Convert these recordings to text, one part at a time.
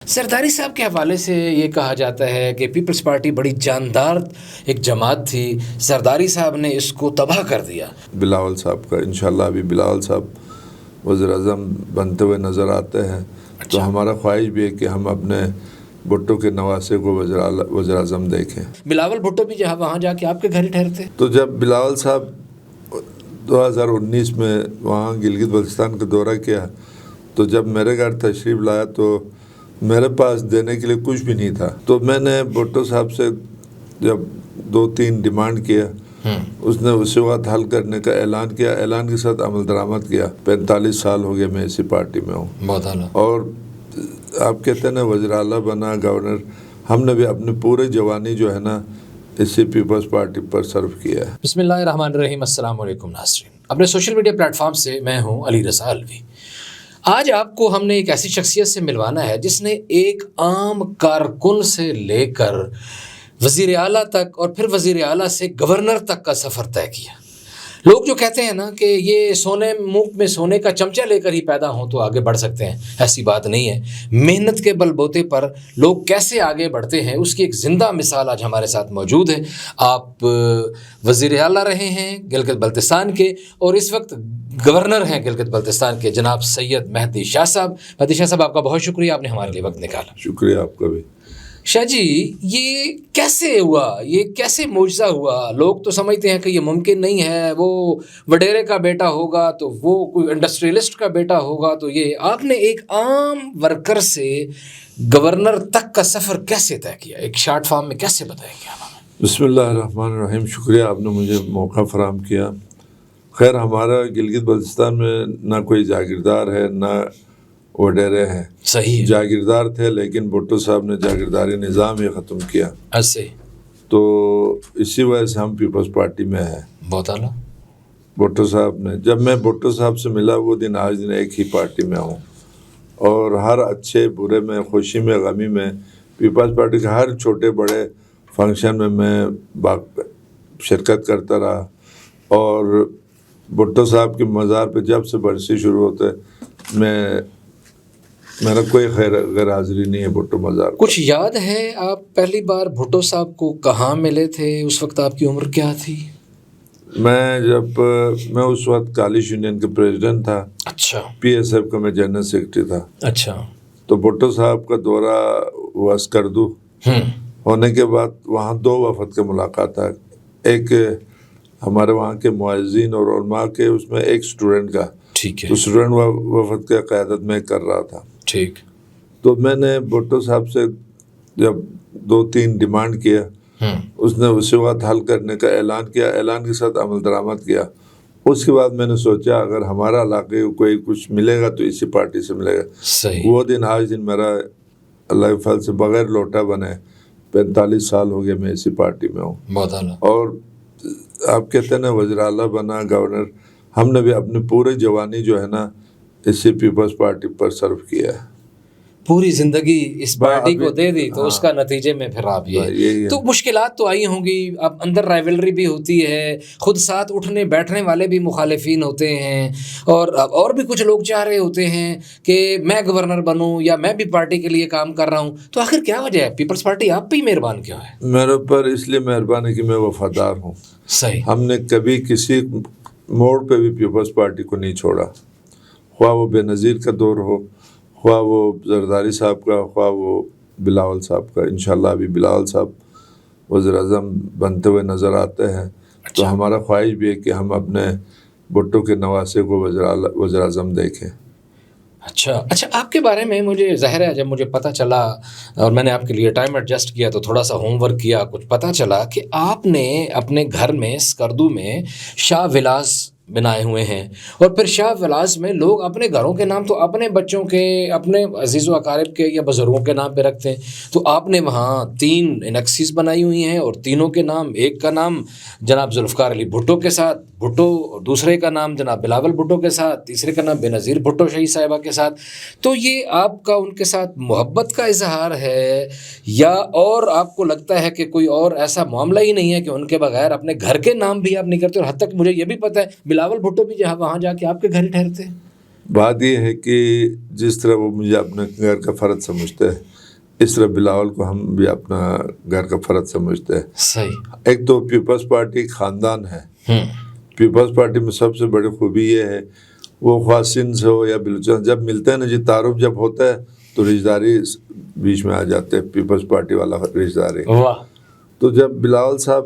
زرداری صاحب کے حوالے سے یہ کہا جاتا ہے کہ پیپلز پارٹی بڑی جاندار ایک جماعت تھی، زرداری صاحب نے اس کو تباہ کر دیا۔ بلاول صاحب کا انشاءاللہ ابھی بلاول صاحب وزیر اعظم بنتے ہوئے نظر آتے ہیں، تو ہمارا خواہش بھی ہے کہ ہم اپنے بھٹو کے نواسے کو وزیر اعظم دیکھیں۔ بلاول بھٹو بھی جہاں وہاں جا کے آپ کے گھر ہی ٹھہرتے؟ تو جب بلاول صاحب 2019 میں وہاں گلگت بلتستان کا دورہ کیا تو جب میرے گھر تشریف لایا تو میرے پاس دینے کے لیے کچھ بھی نہیں تھا، تو میں نے بھٹو صاحب سے جب 2-3 ڈیمانڈ کیا، اس نے اسی وقت حل کرنے کا اعلان کیا، اعلان کے ساتھ عمل درآمد کیا۔ 45 سال ہو گئے میں اسی پارٹی میں ہوں، بہت اعلیٰ۔ اور آپ کہتے ہیں نا وزیر اعلیٰ بنا، گورنر، ہم نے بھی اپنی پورے جوانی جو ہے نا اسی پیپلز پارٹی پر صرف کیا ہے۔ بسم اللہ الرحمن الرحیم۔ السلام علیکم ناظرین، اپنے سوشل میڈیا پلیٹ فارم سے میں ہوں علی رضا الوی۔ آج آپ کو ہم نے ایک ایسی شخصیت سے ملوانا ہے جس نے ایک عام کارکن سے لے کر وزیر اعلیٰ تک اور پھر وزیر اعلیٰ سے گورنر تک کا سفر طے کیا۔ لوگ جو کہتے ہیں نا کہ یہ منہ میں سونے کا چمچہ لے کر ہی پیدا ہوں تو آگے بڑھ سکتے ہیں، ایسی بات نہیں ہے۔ محنت کے بل بوتے پر لوگ کیسے آگے بڑھتے ہیں اس کی ایک زندہ مثال آج ہمارے ساتھ موجود ہے۔ آپ وزیر اعلیٰ رہے ہیں گلگت بلتستان کے اور اس وقت گورنر ہیں گلگت بلتستان کے، جناب سید مہدی شاہ صاحب۔ مہدی شاہ صاحب، آپ کا بہت شکریہ، آپ نے ہمارے لیے وقت نکالا۔ شکریہ آپ کا بھی۔ شاہ جی، یہ کیسے ہوا؟ یہ کیسے معجزہ ہوا؟ لوگ تو سمجھتے ہیں کہ یہ ممکن نہیں ہے، وہ وڈیرے کا بیٹا ہوگا تو وہ کوئی انڈسٹریلسٹ کا بیٹا ہوگا، تو یہ آپ نے ایک عام ورکر سے گورنر تک کا سفر کیسے طے کیا؟ ایک شارٹ فارم میں کیسے بتائیں گے آپ ہمیں؟ بسم اللہ الرحمن الرحیم۔ شکریہ، آپ نے مجھے موقع فراہم کیا۔ خیر، ہمارا گلگت بلتستان میں نہ کوئی جاگیردار ہے نہ وڈیرے ہیں۔ صحیح۔ جاگیردار تھے لیکن بھٹو صاحب نے جاگیرداری نظام ہی ختم کیا، ایسے تو اسی وجہ سے ہم پیپلز پارٹی میں ہیں۔ بہت اعلیٰ۔ بھٹو صاحب نے، جب میں بھٹو صاحب سے ملا وہ دن آج دن ایک ہی پارٹی میں ہوں، اور ہر اچھے برے میں، خوشی میں، غمی میں، پیپلز پارٹی کے ہر چھوٹے بڑے فنکشن میں شرکت کرتا رہا۔ اور بھٹو صاحب کی مزار پہ جب سے برسی شروع ہوتے میرا کوئی غیر حاضری نہیں ہے بھٹو مزار۔ کچھ یاد ہے آپ پہلی بار بھٹو صاحب کو کہاں ملے تھے؟ اس وقت آپ کی عمر کیا تھی؟ میں اس وقت کالج یونین کا پریزیڈنٹ تھا۔ اچھا۔ پی ایس ایف کا میں جنرل سیکرٹری تھا۔ اچھا۔ تو بھٹو صاحب کا دورہ ہوا اسکردو، ہونے کے بعد وہاں 2 وفد کا ملاقات ہے، ایک ہمارے وہاں کے معززین اور علماء کے، اس میں ایک اسٹوڈنٹ کا۔ ٹھیک ہے۔ تو اسٹوڈنٹ وفد کا قیادت میں کر رہا تھا۔ ٹھیک۔ تو میں نے بھٹو صاحب سے جب 2-3 ڈیمانڈ کیا، اس نے اسی وقت حل کرنے کا اعلان کیا، اعلان کے ساتھ عمل درآمد کیا۔ اس کے بعد میں نے سوچا اگر ہمارا علاقے کو کوئی کچھ ملے گا تو اسی پارٹی سے ملے گا۔ صحیح۔ وہ دن آج دن میرا اللہ کے فضل سے بغیر لوٹا بنے 45 سال ہو گئے میں اسی پارٹی میں ہوں۔ بہت اعلیٰ۔ اور آپ کہتے ہیں نا وزیر اعلیٰ بنا، گورنر، ہم نے بھی اپنی پوری جوانی جو ہے نا اسی پیپلز پارٹی پر صرف کیا ہے۔ پوری زندگی اس پارٹی کو دے دی تو اس کا نتیجے میں پھر آپ یہ تو مشکلات تو آئی ہوں گی، اب اندر رائیولری بھی ہوتی ہے، خود ساتھ اٹھنے بیٹھنے والے بھی مخالفین ہوتے ہیں، اور بھی کچھ لوگ چاہ رہے ہوتے ہیں کہ میں گورنر بنوں یا میں بھی پارٹی کے لیے کام کر رہا ہوں، تو آخر کیا وجہ ہے پیپلز پارٹی آپ پہ ہی مہربان کیوں ہے؟ میرے اوپر اس لیے مہربان ہے کہ میں وفادار ہوں۔ صحیح۔ ہم نے کبھی کسی موڑ پہ بھی پیپلز پارٹی کو نہیں چھوڑا، خواہ وہ بے نظیر کا دور ہو، خواہ وہ زرداری صاحب کا، خواہ وہ بلاول صاحب کا۔ انشاءاللہ ابھی بلاول صاحب وزیر اعظم بنتے ہوئے نظر آتے ہیں، تو ہمارا خواہش بھی ہے کہ ہم اپنے بھٹو کے نواسے کو وزیر اعظم دیکھیں۔ اچھا، آپ کے بارے میں مجھے ظاہر ہے جب مجھے پتہ چلا اور میں نے آپ کے لیے ٹائم ایڈجسٹ کیا تو تھوڑا سا ہوم ورک کیا، کچھ پتہ چلا کہ آپ نے اپنے گھر میں اسکردو میں شاہ ولاس بنائے ہوئے ہیں، اور پھر شاہ ولاس میں لوگ اپنے گھروں کے نام تو اپنے بچوں کے، اپنے عزیز و اقارب کے یا بزرگوں کے نام پہ رکھتے ہیں، تو آپ نے وہاں 3 انیکسیز بنائی ہوئی ہیں اور تینوں کے نام، ایک کا نام جناب ذوالفقار علی بھٹو کے ساتھ بھٹو، دوسرے کا نام جناب بلاول بھٹو کے ساتھ، تیسرے کا نام بے نظیر بھٹو شہید صاحبہ کے ساتھ۔ تو یہ آپ کا ان کے ساتھ محبت کا اظہار ہے یا اور آپ کو لگتا ہے کہ کوئی اور ایسا معاملہ ہی نہیں ہے کہ ان کے بغیر اپنے گھر کے نام بھی آپ نہیں کرتے؟ اور حد تک مجھے یہ بھی پتہ ہے بلاول بھٹو بھی جہاں وہاں جا کے آپ کے گھر ہی ٹھہرتے ہیں۔ بات یہ ہے کہ جس طرح وہ مجھے اپنے گھر کا فرد سمجھتے ہیں اس طرح بلاول کو ہم بھی اپنا گھر کا فرد سمجھتے ہیں. صحیح. ایک تو پیپلز پارٹی خاندان ہے. پیپلز پارٹی میں سب سے بڑی خوبی یہ ہے وہ خواہ سندھ سے ہو یا بلوچستان جب ملتے ہیں نا جی تعارف جب ہوتا ہے تو رشتہ داری بیچ میں آ جاتے ہیں. پیپلز پارٹی والا رشتہ داری. تو جب بلاول صاحب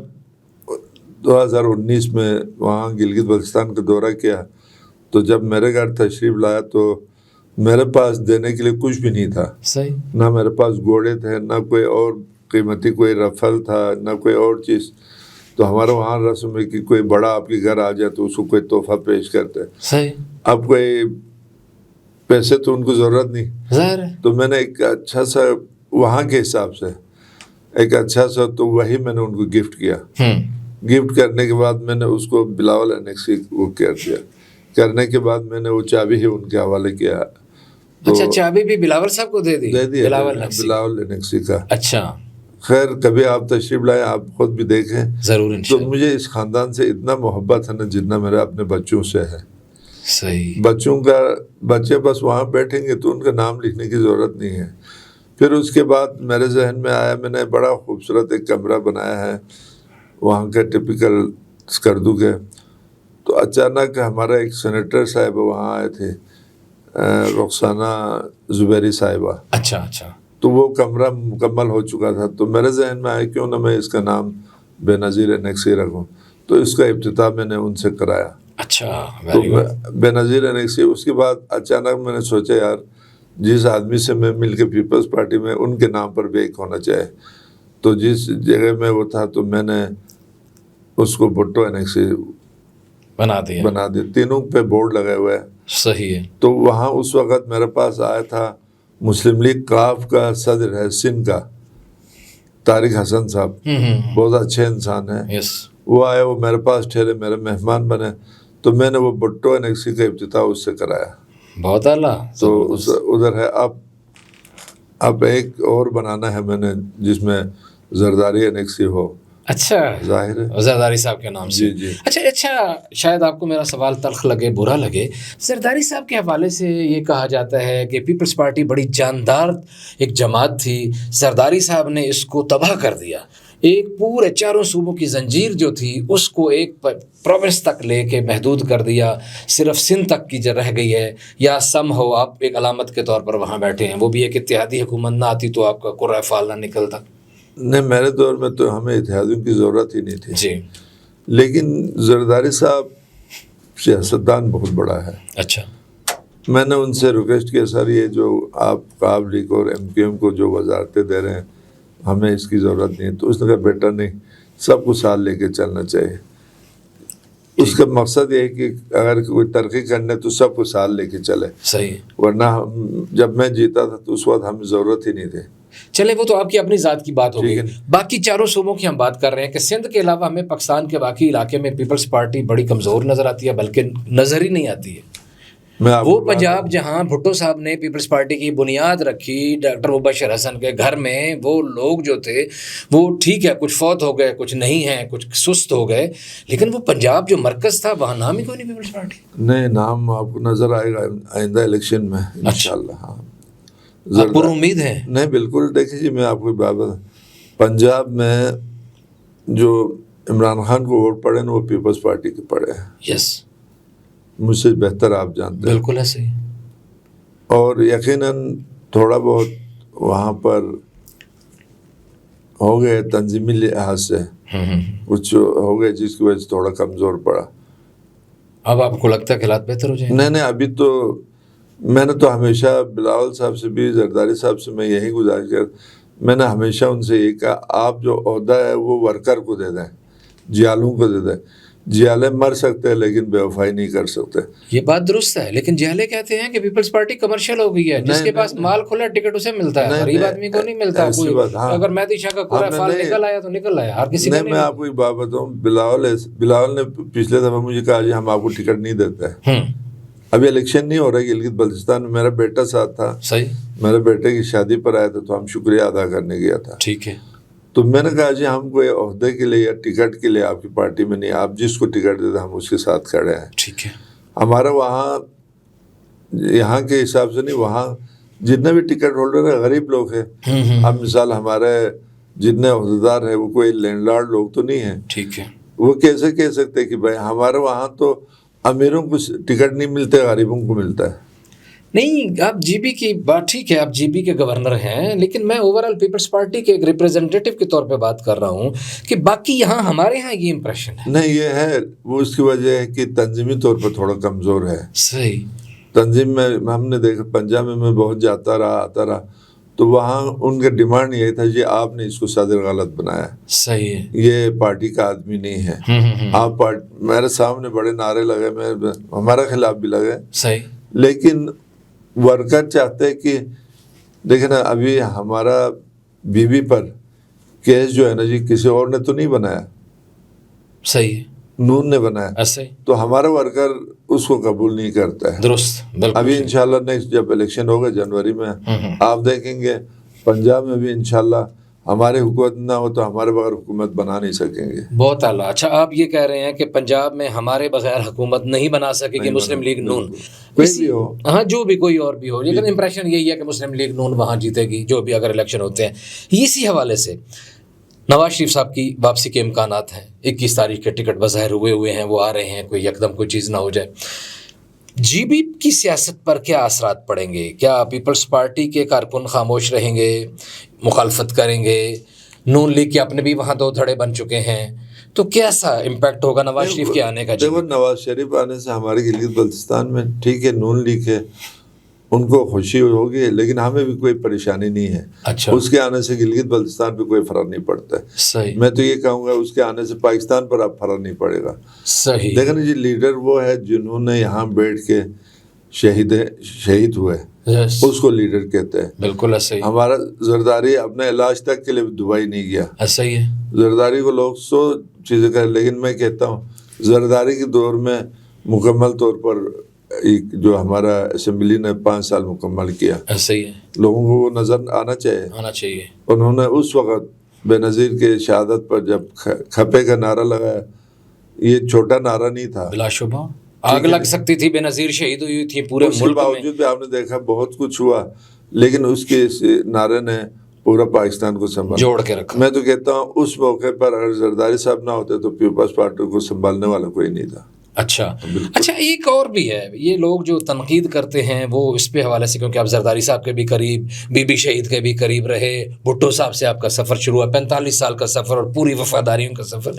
2019 میں وہاں گلگت بلتستان کا دورہ کیا تو جب میرے گھر تشریف لایا تو میرے پاس دینے کے لیے کچھ بھی نہیں تھا. صحیح. نہ میرے پاس گھوڑے تھے نہ کوئی اور قیمتی کوئی رفل تھا نہ کوئی اور چیز. تو ہمارا وہاں رسم ہے کہ کوئی بڑا آپ کے گھر آ جائے تو اس کو کوئی تحفہ پیش کرتے. صحیح. اب کوئی پیسے تو ان کو ضرورت نہیں. ظاہر ہے. تو میں نے ایک اچھا سا وہاں کے حساب سے ایک اچھا سا تو وہی میں نے ان کو گفٹ کیا. گفٹ کرنے کے بعد میں نے اس کو بلاول انیکسی وہ کر دیا. کرنے کے بعد میں نے وہ چابی ہی ان کے حوالے کیا. اچھا چابی بھی بلاول صاحب کو دے دی؟ دے دیا بلاول انیکسی کا. اچھا خیر کبھی آپ تشریف لائیں آپ خود بھی دیکھیں ضرور. تو مجھے اس خاندان سے اتنا محبت ہے نا جتنا میرا اپنے بچوں سے ہے. صحیح. بچے بس وہاں بیٹھیں گے تو ان کا نام لکھنے کی ضرورت نہیں ہے. پھر اس کے بعد میرے ذہن میں آیا میں نے بڑا خوبصورت ایک کمرہ بنایا ہے وہاں کے ٹپیکل اسکردو کے. تو اچانک ہمارا ایک سینیٹر صاحب وہاں آئے تھے رخسانہ زبیری صاحبہ. اچھا اچھا. تو وہ کمرہ مکمل ہو چکا تھا تو میرے ذہن میں آیا کیوں نہ میں اس کا نام بے نظیر انیکسی رکھوں. تو اس کا افتتاح میں نے ان سے کرایا. اچھا تو بے نظیر انیکسی. اس کے بعد اچانک میں نے سوچا یار جس آدمی سے میں مل کے پیپلز پارٹی میں ان کے نام پر بھی ایک ہونا چاہے. تو جس جگہ میں وہ تھا تو میں نے اس کو بھٹو انیکسی بنا دیا. تینوں پہ بورڈ لگے ہوئے ہیں. صحیح ہے. تو وہاں اس وقت میرے پاس آیا تھا مسلم لیگ کاف کا صدر ہے سندھ کا طارق حسن صاحب. بہت اچھے انسان ہیں. وہ آئے وہ میرے پاس ٹھہرے میرے مہمان بنے. تو میں نے وہ بھٹو انیکسی کا افتتاح اس سے کرایا. بہت اعلیٰ. تو ادھر ہے. اب ایک اور بنانا ہے میں نے جس میں زرداری انیکسی ہو. اچھا ظاہر ہے زرداری صاحب کے نام سے. جی. اچھا شاید آپ کو میرا سوال تلخ لگے برا لگے. زرداری صاحب کے حوالے سے یہ کہا جاتا ہے کہ پیپلز پارٹی بڑی جاندار ایک جماعت تھی. زرداری صاحب نے اس کو تباہ کر دیا. ایک پورے چاروں صوبوں کی زنجیر جو تھی اس کو ایک پروونس تک لے کے محدود کر دیا. صرف سندھ تک کی جو رہ گئی ہے یا سم ہو آپ ایک علامت کے طور پر وہاں بیٹھے ہیں. وہ بھی ایک اتحادی حکومت نہ آتی تو آپ کا قرۂ فعال نہ نکلتا. نہیں میرے دور میں تو ہمیں اتحادیوں کی ضرورت ہی نہیں تھی. جی. لیکن زرداری صاحب سیاستدان بہت بڑا ہے. اچھا. میں نے ان سے ریکویسٹ کیا سر یہ جو آپ قاب لیگ اور MQM کو جو وزارتیں دے رہے ہیں ہمیں اس کی ضرورت نہیں. تو اس نے کہا بیٹا نہیں سب کو ساتھ لے کے چلنا چاہیے. اس کا مقصد یہ ہے کہ اگر کوئی ترقی کرنے تو سب کو ساتھ لے کے چلے. صحیح. ورنہ جب میں جیتا تھا تو اس وقت ہمیں ضرورت ہی نہیں تھی. چلے وہ تو آپ کی اپنی ذات کی بات ہوگی. باقی چاروں صوبوں کی ہم بات کر رہے ہیں کہ سندھ کے علاوہ ہمیں پاکستان کے باقی علاقے میں پیپلز پارٹی بڑی کمزور نظر آتی ہے بلکہ نظر ہی نہیں آتی ہے. وہ پنجاب جہاں بھٹو صاحب نے پیپلز پارٹی کی بنیاد رکھی ڈاکٹر مبشر حسن کے گھر میں وہ لوگ جو تھے وہ ٹھیک ہے کچھ فوت ہو گئے کچھ نہیں ہیں کچھ سست ہو گئے لیکن وہ پنجاب جو مرکز تھا وہاں نام ہی کوئی نہیں پیپلز پارٹی. نہیں نام آپ کو نظر آئے گا آئندہ الیکشن میں انشاءاللہ. ہاں آپ پر امید ہے؟ نہیں بالکل. دیکھیں جی میں آپ کو بات بتا پنجاب میں جو عمران خان کو ووٹ پڑے نا وہ پیپلز پارٹی کے پڑے ہیں. یس مجھ سے بہتر آپ جانتے ہیں. بالکل ایسے ہی. اور یقیناً تھوڑا بہت وہاں پر ہو گئے تنظیمی لحاظ سے کچھ ہو گئے جس کی وجہ سے تھوڑا کمزور پڑا. اب آپ کو لگتا ہے کہ حالات بہتر ہو جائیں؟ نہیں ابھی تو میں نے تو ہمیشہ بلاول صاحب سے بھی زرداری صاحب سے میں یہی گزارش کر میں نے ہمیشہ ان سے یہ کہا آپ جو عہدہ ہے وہ ورکر کو دے دیں جیالوں کو دے دیں. جیالے مر سکتے ہیں لیکن بے وفائی نہیں کر سکتے. یہ بات درست ہے لیکن جیالے کہتے ہیں کہ پیپلز پارٹی کمرشل ہو گئی ہے. جس کے پاس مال کھلا ٹکٹ اسے ملتا ہے غریب آدمی کو نہیں ملتا. اگر مہدی شاہ کا قرآن فال نکل آیا تو نکل آیا ہر کسی نہیں. میں آپ کو ایک بات بتاؤں بلاول نے پچھلے دفعہ مجھے کہا جی ہم آپ کو ٹکٹ نہیں دیتے. ابھی الیکشن نہیں ہو رہا ہے گلگت بلتستان میں. میرا بیٹا ساتھ تھا. صحیح. میرے بیٹے کی شادی پر آیا تھا تو ہم شکریہ ادا کرنے گیا تھا. ٹھیک ہے. تو میں نے کہا جی ہم کوئی عہدے کے لیے یا ٹکٹ کے لیے آپ کی پارٹی میں نہیں. آپ جس کو ٹکٹ دیتے ہم اس کے ساتھ کھڑے ہیں. ٹھیک ہے. ہمارا وہاں یہاں کے حساب سے نہیں، وہاں جتنے بھی ٹکٹ ہولڈر ہیں غریب لوگ ہیں. اب مثال ہمارے جتنے عہدیدار ہیں وہ کوئی لینڈ لارڈ لوگ تو نہیں ہیں. ٹھیک ہے. وہ کیسے کہہ سکتے کہ بھائی ہمارے وہاں تو امیروں کو ٹکٹ نہیں ملتے، غریبوں کو ملتا ہے. نہیں، آپ جی بی کی بات ٹھیک ہے، آپ جی بی کے گورنر ہیں، لیکن میں اوور آل پیپلز پارٹی کے ایک ریپرزینٹیٹیو کے طور پہ بات کر رہا ہوں کہ باقی یہاں ہمارے یہاں یہ امپریشن ہے. نہیں، یہ ہے وہ اس کی وجہ ہے کہ تنظیمی طور پر تھوڑا کمزور ہے. صحیح. تنظیم میں ہم نے دیکھا پنجاب میں بہت جاتا رہا آتا رہا، تو وہاں ان کا ڈیمانڈ یہ تھا جی آپ نے اس کو صدر غلط بنایا، صحیح ہے، یہ پارٹی کا آدمی نہیں ہے. آپ میرے سامنے بڑے نعرے لگے، ہمارے خلاف بھی لگے. صحیح. لیکن ورکر چاہتے کہ دیکھیں نا، ابھی ہمارا بی بی پر کیس جو ہے نا جی کسی اور نے تو نہیں بنایا، صحیح ہے، نون نے بنایا. ایسے تو ہمارا ورکر اس کو قبول نہیں کرتا ہے. درست، بالکل. ابھی انشاءاللہ نیکسٹ جب الیکشن ہوگا جنوری میں، آپ دیکھیں گے پنجاب میں بھی انشاءاللہ ہماری حکومت نہ ہو تو ہمارے بغیر حکومت بنا نہیں سکیں گے. بہت اعلیٰ. اچھا، آپ یہ کہہ رہے ہیں کہ پنجاب میں ہمارے بغیر حکومت نہیں بنا سکے گی مسلم لیگ نون، کوئی بھی ہو. ہاں، جو بھی کوئی اور بھی ہو، لیکن امپریشن یہی ہے کہ مسلم لیگ نون وہاں جیتے گی جو بھی اگر الیکشن ہوتے ہیں. اسی حوالے سے نواز شریف صاحب کی واپسی کے امکانات ہیں. 21 تاریخ کے ٹکٹ بظاہر ہوئے ہیں، وہ آ رہے ہیں، کوئی یکدم کوئی چیز نہ ہو جائے. جی بی کی سیاست پر کیا اثرات پڑیں گے؟ کیا پیپلز پارٹی کے کارکن خاموش رہیں گے، مخالفت کریں گے؟ نون لیگ کے اپنے بھی وہاں 2 دھڑے بن چکے ہیں، تو کیسا امپیکٹ ہوگا نواز شریف کے آنے کا؟ دیکھو، نواز شریف آنے سے ہمارے گلگت بلتستان میں ٹھیک ہے نون لیگ ہے، ان کو خوشی ہوگی، لیکن ہمیں بھی کوئی پریشانی نہیں ہے. اچھا. اس کے آنے سے گلگت بلتستان پہ کوئی فرق نہیں پڑتا ہے. صحیح. میں تو یہ کہوں گا اس کے آنے سے پاکستان پر اب فرق نہیں پڑے گا. صحیح. دیکھیں جی، لیڈر وہ ہے جنہوں نے یہاں بیٹھ کے شہید ہوئے، اس کو لیڈر کہتے ہیں. بالکل ایسا ہی. ہمارا زرداری اپنے علاج تک کے لیے دبئی نہیں گیا. ایسا ہی ہے. زرداری کو لوگ 100 چیزیں کریں، لیکن میں کہتا ہوں زرداری کے دور میں مکمل طور پر جو ہمارا اسمبلی نے 5 سال مکمل کیا. ایسا ہی ہے. لوگوں کو وہ نظر آنا چاہیے. انہوں نے اس وقت بے نظیر کے شہادت پر جب کھپے کا نعرہ لگایا، یہ چھوٹا نعرہ نہیں تھا. بلا شبہ آگ لگ سکتی تھی، بے نظیر شہید ہوئی تھی پورے ملک میں. اس کے باوجود بھی آپ نے دیکھا بہت کچھ ہوا، لیکن اس کے نعرے نے پورا پاکستان کو سنبھال جوڑ کے رکھا. میں تو کہتا ہوں اس موقع پر اگر زرداری صاحب نہ ہوتے تو پیپلز پارٹی کو سنبھالنے والا کوئی نہیں تھا. اچھا. ایک اور بھی ہے، یہ لوگ جو تنقید کرتے ہیں وہ اس پہ حوالے سے، کیونکہ آپ زرداری صاحب کے بھی قریب، بی بی شہید کے بھی قریب رہے، بھٹو صاحب سے آپ کا سفر شروع ہوا، 45 سال کا سفر اور پوری وفاداریوں کا سفر.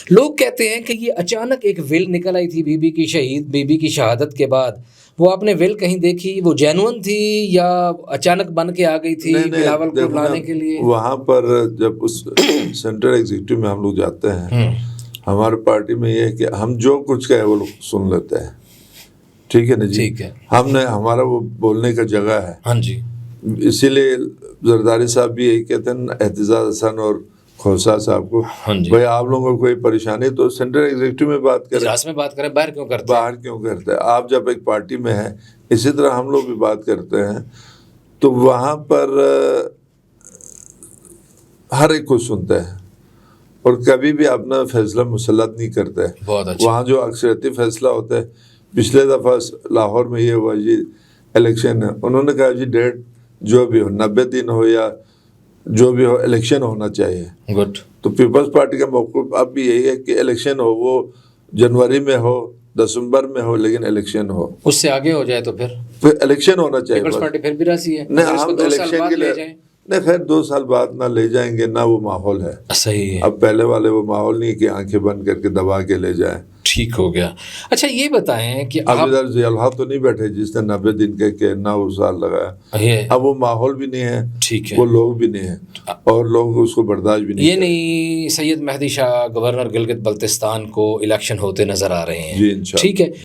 لوگ کہتے ہیں کہ یہ اچانک ایک ول نکل آئی تھی بی بی کی شہادت کے بعد. وہ آپ نے ول کہیں دیکھی، وہ جینون تھی یا اچانک بن کے آ گئی تھی بلاول کو لانے کے لیے؟ وہاں پر جب اس سینٹرل ایگزیکٹو میں ہم لوگ جاتے ہیں، ہمارے پارٹی میں یہ ہے کہ ہم جو کچھ کہے وہ لوگ سن لیتے ہیں. ٹھیک ہے نا جی. ٹھیک ہے. ہم نے ہمارا وہ بولنے کا جگہ ہے. ہاں جی. اسی لیے زرداری صاحب بھی یہی کہتے ہیں اعتزاز حسن اور کھوسا صاحب کو، بھائی آپ لوگوں کو کوئی پریشانی تو سینٹرل ایگزیکٹو میں بات کریں، اجلاس میں بات کریں، باہر کیوں کرتے ہیں؟ باہر کیوں کرتے ہیں؟ آپ جب ایک پارٹی میں ہیں، اسی طرح ہم لوگ بھی بات کرتے ہیں، تو وہاں پر ہر ایک کو سنتے ہیں اور کبھی بھی اپنا فیصلہ مسلط نہیں کرتے. بہت اچھا. وہاں جو اکثریتی فیصلہ ہوتا ہے، پچھلے دفعہ لاہور میں یہ ہوا جی الیکشن ہے، انہوں نے کہا جی ڈیٹ جو بھی ہو 90 دن ہو یا جو بھی ہو الیکشن ہونا چاہیے. گڈ. تو پیپلز پارٹی کا موقف اب بھی یہی ہے کہ الیکشن ہو، وہ جنوری میں ہو، دسمبر میں ہو، لیکن الیکشن ہو. اس سے آگے ہو جائے تو پھر الیکشن ہونا چاہیے. پیپلز پارٹی پھر بھی راضی ہے. نہیں، ہم الیکشن کے لیے نہیں، خیر 2 سال بعد نہ لے جائیں گے، نہ وہ ماحول ہے. صحیح ہے. اب پہلے والے وہ ماحول نہیں کہ آنکھیں بند کر کے دبا کے لے جائیں. ٹھیک ہو گیا. اچھا یہ بتائیں کہ اب ادھر ضیاء الحق تو نہیں بیٹھے جس نے 90 دن کے 9 سال لگایا. اب وہ ماحول بھی نہیں ہے. ٹھیک ہے. وہ لوگ بھی نہیں ہیں اور لوگ اس کو برداشت بھی نہیں. یہ نہیں، سید مہدی شاہ گورنر گلگت بلتستان کو الیکشن ہوتے نظر آ رہے ہیں. جی انشاءاللہ. ٹھیک ہے.